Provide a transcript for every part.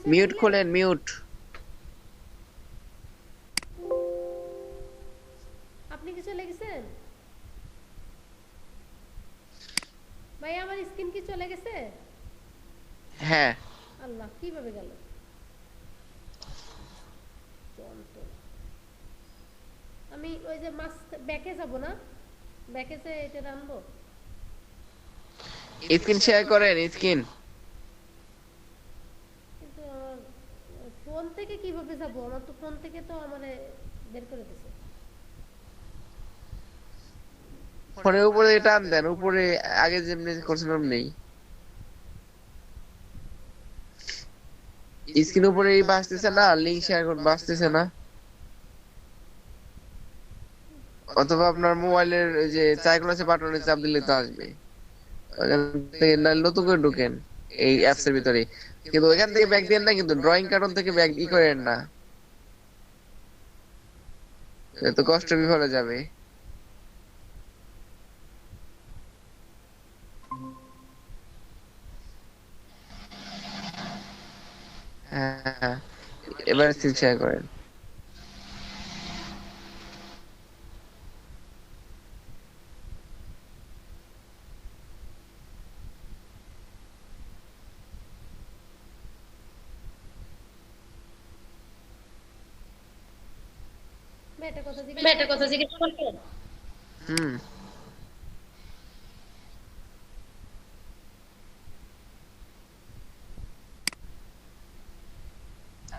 Mute খোলেন, mute. আপনি কি চলে গেছেন? ভাই আমার স্ক্রিন কি চলে গেছে? হ্যাঁ। আল্লাহ, কিভাবে গেল? যন্ত্রণা। আমি ওই যে মাস ব্যাকে যাব না, ব্যাকে যে এটা আনবো। স্ক্রিন শেয়ার করেন, স্ক্রিন। কিন্তু আমার ফোন থেকে কিভাবে যাব? আমার তো ফোন থেকে তো আমারে বের করে দিছে। ফোনের উপরে টান দেন, উপরে আগে যেমনি করছিলাম নেই। স্ক্রিন উপরে বাসতেছে না, লিংক শেয়ার করতে বাসতেছে না। অথবা আপনার মোবাইলের ওই যে চাইকোন আছে বাটনে চাপ দিলে তো আসবে। ওখান থেকে নাহলে নতুন করে ঢুকেন এই অ্যাপস এর ভিতরে। কিন্তু ওইখান থেকে ব্যাক দেন না, কিন্তু ড্রয়িং কার্টন থেকে ব্যাক করেন না, এত কষ্ট বিফলে যাবে। হ্যাঁ, এবার স্ক্রিন শেয়ার করেন। ভাই একটা কথা জিজ্ঞেস ভাই একটা করতে? কথা জিজ্ঞেস করতে? হুম।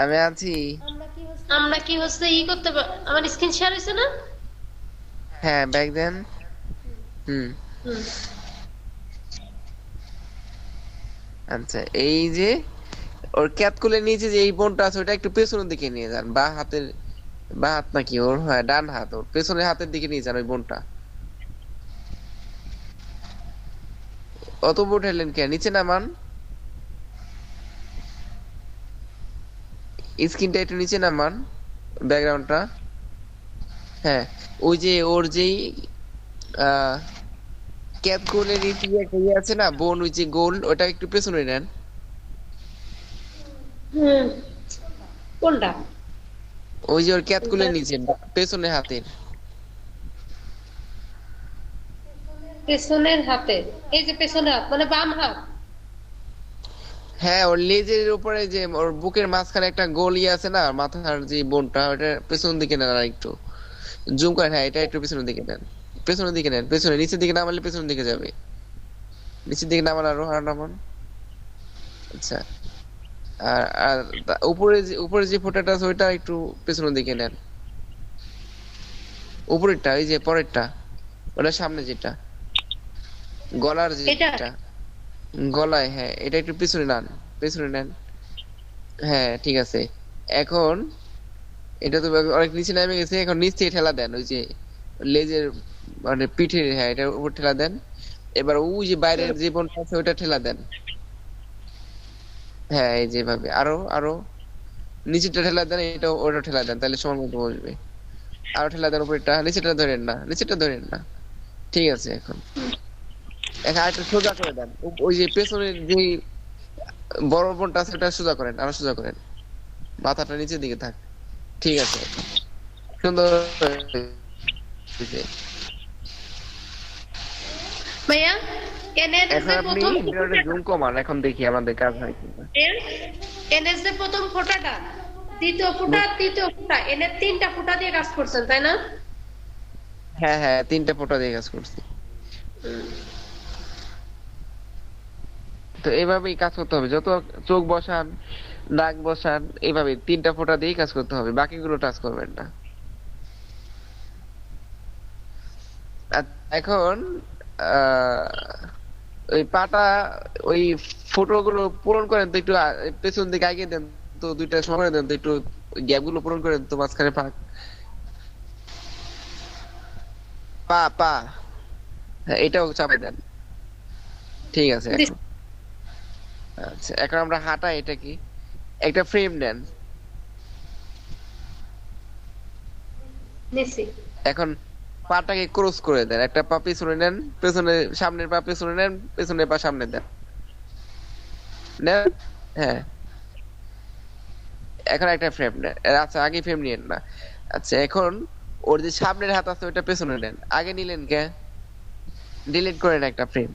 আমি আছি। আমরা কি হচ্ছে ই করতে আমার স্ক্রিন শেয়ার হয়েছে না? হ্যাঁ, ব্যাক দেন। হুম। হুম। আচ্ছা, এই যে ওর ক্যাপ খুলে নিয়েছে যে এই বোনটা আছে, ওটা একটু পেছনের দিকে নিয়ে যান, বা হাতের, বা হাত নাকি ওর, হ্যাঁ ডান হাত, ওর পেছনের হাতের দিকে নিয়ে যান ওই বোনটা। অত উপর ঠেলেন কে? নিচে নামান, স্ক্রিনটা একটু নিচে নামান, ব্যাকগ্রাউন্ডটা। হ্যাঁ, ওই যে ওর যেই আহ ক্যাপ খুলে নিচে যে একটা ইয়ে আছে না বোন, ওই যে গোল, ওটা একটু পেছনে নেন। হুম। কোনটা? ওই যে ওর ক্যাপ খুলে নিচে পেছনে হাতের। পেছনের হাতে? এই যে পেছনের হাত মানে বাম হাত? হ্যাঁ, ওর লেজের উপরে যে ওর বুকের মাঝখানে একটা গোল ইয়ে আছে না, মাথার যে বোনটা, ওটা পেছন দিকে নেন আর একটু জুম করেন। হ্যাঁ, এটা একটু পেছনের দিকে নেন, পেছনের দিকে নেন, পেছনে, নিচের দিকে নামালে পেছনের দিকে যাবে। নিচের দিকে নামান, আরো আর নামান। আচ্ছা। আর আর উপরে যে ফোঁটাটা আছে ওইটা একটু পেছনের দিকে নেন। উপরেরটা, এই যে পরেরটা, ওটা সামনে যেটা, গলার এটা? যেটা, গলায়, হ্যাঁ এটা একটু পিছনে নেন, পেছনে নেন। হ্যাঁ ঠিক আছে। এখন এটা তো অনেক নিচে নেমে গেছে, এখন নিচ থেকে ঠেলা দেন, ওই যে লেজের মানে পিঠের, হ্যাঁ এটার উপর ঠেলা দেন। এবার ওই যে বাইরের যে বোনটা আছে ওইটা ঠেলা দেন। হ্যাঁ এই যেভাবে, আরো আরো নিচেরটা ঠেলা দেন, এটা ওটা ঠেলা দেন, তাহলে সময় মতো বসবে। আরো ঠেলা দেন উপরেরটা, নিচেরটা ধরেন না, নিচেরটা ধরেন না। ঠিক আছে। এখন এখন আরেকটা সোজা করে দেন, ওই যে পেছনের যে বড় বোনটা আছে ওটা সোজা করেন, আরো সোজা করেন, মাথাটা নিচের দিকে থাক। ঠিক আছে, সুন্দর হয়েছে। ভাইয়া, এনের এখন যে আপনি প্রথম ইন্টারনেটে জুম কমান, এখন দেখি আমাদের কাজ হয় কিনা। এনের যে প্রথম ফোঁটাটা, দ্বিতীয় ফোঁটা, তৃতীয় ফোঁটা, এনের তিনটা ফোঁটা দিয়ে কাজ করছেন তাই না? হ্যাঁ হ্যাঁ, তিনটা ফোঁটা দিয়ে কাজ করছি। তো এইভাবেই কাজ করতে হবে, যত চোখ বসান, নাক বসান, এইভাবে তিনটা ফোঁটা দিয়েই কাজ করতে হবে, বাকিগুলো টাচ করবেন না। আর এখন ওই পাটা, ওই ফটো গুলো পূরণ করেন তো একটু, পেছন দিকে আগিয়ে দেন তো, দুইটা সময় করে দেন তো একটু, গ্যাপ গুলো পূরণ করেন তো, মাঝখানে ফাঁক। পা পা, হ্যাঁ এটাও চাপাই দেন। ঠিক আছে এখন। আচ্ছা, এখন আমরা হাঁটা, এটা কি একটা ফ্রেম নেন। নিছি। এখন পাটাকে ক্রস করে দেন, একটা পা পিছনে নেন, পেছনে, সামনের পা পেছনে নেন, পেছনের পা সামনে দেন, নেন। হ্যাঁ, এখন একটা ফ্রেম নেন। আচ্ছা আগে ফ্রেম নিয়েন না। আচ্ছা এখন ওর যে সামনের হাত আছে ওটা পেছনে নেন। আগে নিলেন কে? ডিলিট করেন একটা ফ্রেম।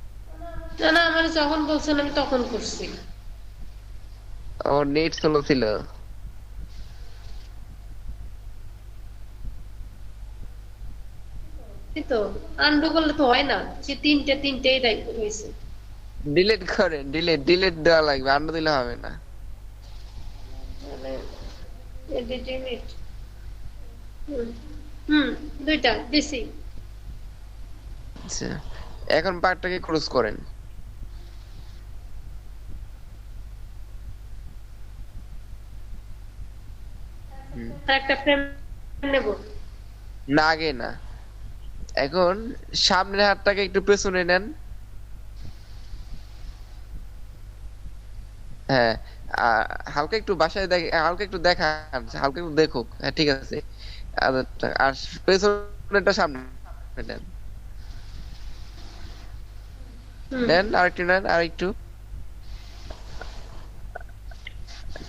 না না, আমার যখন বলছেন আমি তখন করছি। ওর নেট স্লো ছিল। এই তো আন্ডু করলে তো হয় না, সে তিনটেই দায়িত্ব হয়েছে। ডিলিট করেন, ডিলিট দেওয়া লাগবে, আন্ডা দিলে হবে না। মানে এডিট। হুম হুম, দুইটা দিছি। আচ্ছা এখন পার্টটাকে ক্লোজ করেন। হুম। আর একটা ফ্রেম নেব। না আগে না, এখন সামনের হাতটাকে একটু পেছনে নেন। হ্যাঁ হালকা একটু বাসায় হালকা একটু দেখান, হালকা একটু দেখুক। হ্যাঁ ঠিক আছে। আর আর পেছনেরটা সামনে নেন। হুম নেন আরেকটু, নেন আরেকটু।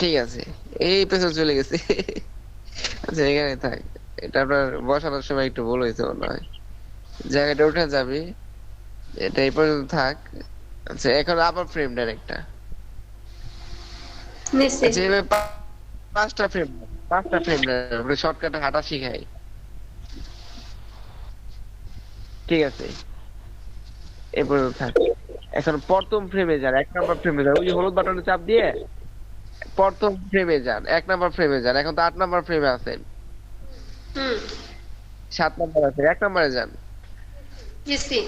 ঠিক আছে, এই পেছনে চলে গেছে। আচ্ছা এখানে থাক। এটা আপনার বসানোর সময় একটু ভুল হয়েছে মনে হয়। জায়গাটা উঠে যাবে। এটা এই পর্যন্ত থাক। আচ্ছা এখন আবার ফ্রেম নেন একটা। নিছি। আচ্ছা এবার পাঁচটা ফ্রেম নেন, শর্টকাটে হাঁটা শিখাই। ঠিক আছে এই পর্যন্ত থাক। এখন প্রথম ফ্রেমে যান, 1 নম্বর ফ্রেমে যান, ওই যে হলুদ বাটনে চাপ দিয়ে প্রথম ফ্রেমে যান, 1 নম্বর ফ্রেমে যান। এখন তো 8 নম্বর ফ্রেমে আছেন, হুম 7 নম্বর আছে, 1 নম্বরে যান। দিছি।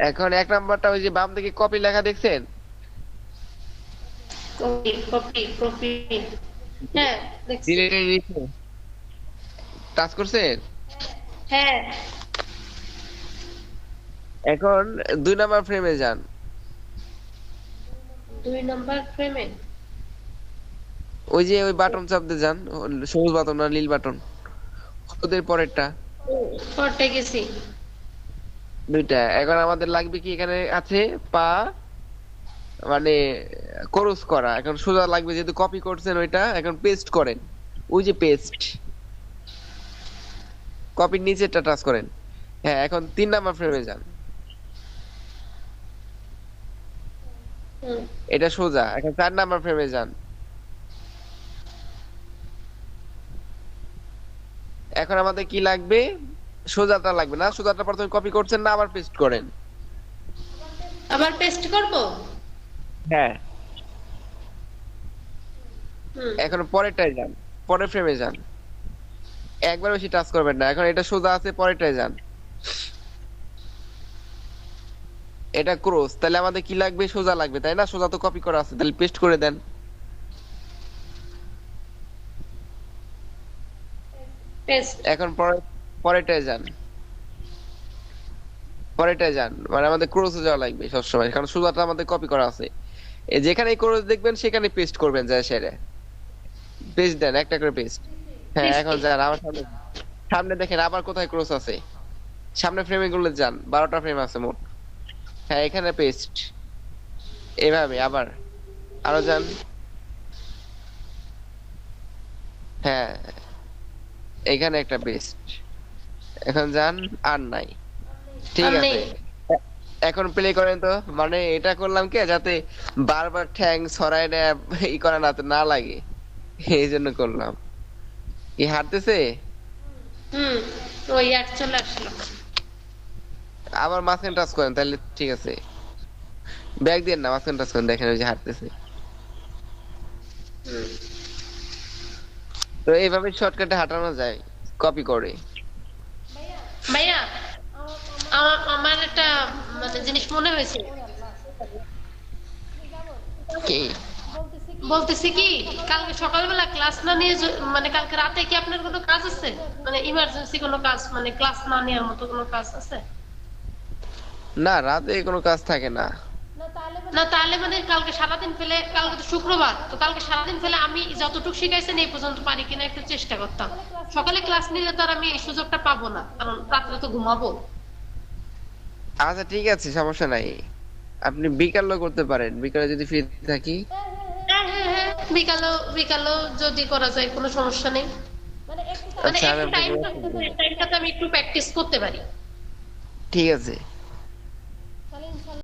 এখন 1 নম্বরটা ওই যে বাম দিকে কপি লেখা দেখছেন? Copy copy copy. হ্যাঁ দেখছি। ডিলিটের নিচে টাচ করছেন? হ্যাঁ এখন 2 নম্বর ফ্রেমে যান। 2 নম্বর ফ্রেমে। ওই যে ওই বাটন চাপ দিয়ে যান, সবুজ বাটন না নীল বাটন, হলুদের পরেরটা। পড়তে গেছি। দুইটা। এখন আমাদের লাগবে কি, এখানে আছে পা, মানে ক্রস করা। এখন সোজা লাগবে, যেহেতু কপি করছেন ওইটা, এখন পেস্ট করেন। ওই যে পেস্ট, কপির নিচেরটা টাচ করেন। হ্যাঁ এখন 3 নম্বর ফ্রেমে যান। হুম এটা সোজা। এখন 4 নম্বর ফ্রেমে যান। এখন আমাদের কি লাগবে, সোজাটা লাগবে না, সোজাটা প্রথমে কপি করছেন না, আবার পেস্ট করেন। আবার পেস্ট করব। হ্যাঁ হুম এখন পরেরটায় যান, পরের ফ্রেমে যান। একবার বেশি টাচ করবেন না। এখন এটা সোজা আছে, পরেরটায় যান। এটা ক্রস, তাহলে আমাদের কি লাগবে, সোজা লাগবে তাই না? সোজা তো কপি করা আছে, তাহলে পেস্ট করে দেন। পেস্ট। এখন পরেরটায় যান, পরেরটায় যান, মানে আমাদের ক্রসে যাওয়া লাগবে সবসময়, কারণ সোজাটা আমাদের কপি করা আছে। যেখানে ক্রস দেখবেন সেখানে পেস্ট করবেন, যায় সেরে পেস্ট দেন, একটা করে পেস্ট। হ্যাঁ এখন দিছি। যান আমার সামনে, সামনে দেখেন আবার কোথায় ক্রস আছে। সামনে ফ্রেমে গুলো যান, 12টা ফ্রেম আছে মোট। হ্যাঁ এখানে পেস্ট, এভাবে আবার আরো যান। হ্যাঁ এখানে একটা পেস্ট। এখন যান, আর নাই। ঠিক আর নেই। আছে এখন প্লে করেন তো। মানে এটা করলাম কি, যাতে বারবার ঠ্যাং ছড়ায় না, ই করা না লাগে, এই জন্য করলাম। কি হাঁটতেছে? হুম ওই আর চলে আসলো। আবার মাঝখানে টাচ করেন, তাহলে ঠিক আছে। ব্যাগ দিয়ে না, মাঝখানে টাচ করেন, দেখেন ওই যে হাঁটতেছে। হুম তো এইভাবে শর্টকাটে হাঁটানো যায়, কপি করে। ভাইয়া, আমার একটা মানে জিনিস মনে হয়েছে। কি? বলতেছি কি, কালকে সকালবেলা ক্লাস না নিয়ে মানে কালকে রাতে কি আপনার কোনো কাজ আছে? মানে ইমার্জেন্সি কোনো কাজ, মানে ক্লাস না নেওয়ার মতো কোনো কাজ আছে? না রাতে কোনো কাজ থাকে না। না তাহলে মানে কালকে সারাদিন ফেলে, কালকে তো শুক্রবার, তো কালকে সারাদিন ফেলে আমি যতটুকু শিখাইছেন এই পর্যন্ত পারি কিনা একটু চেষ্টা করতাম। সকালে ক্লাস নিলে তো আর আমি এই সুযোগটা পাবো না, কারণ রাত্রে তো ঘুমাবো। আচ্ছা ঠিক আছে, সমস্যা নাই। আপনি বিকালে করতে পারেন, বিকালে যদি ফ্রি থাকি। হ্যাঁ হ্যাঁ হ্যাঁ, বিকালেও বিকালেও যদি করা যায় কোনো সমস্যা নেই, মানে একটু মানে আচ্ছা, আমি একটু আপনাকে টাইমটাতে আমি একটু প্র্যাকটিস করতে পারি। ঠিক আছে।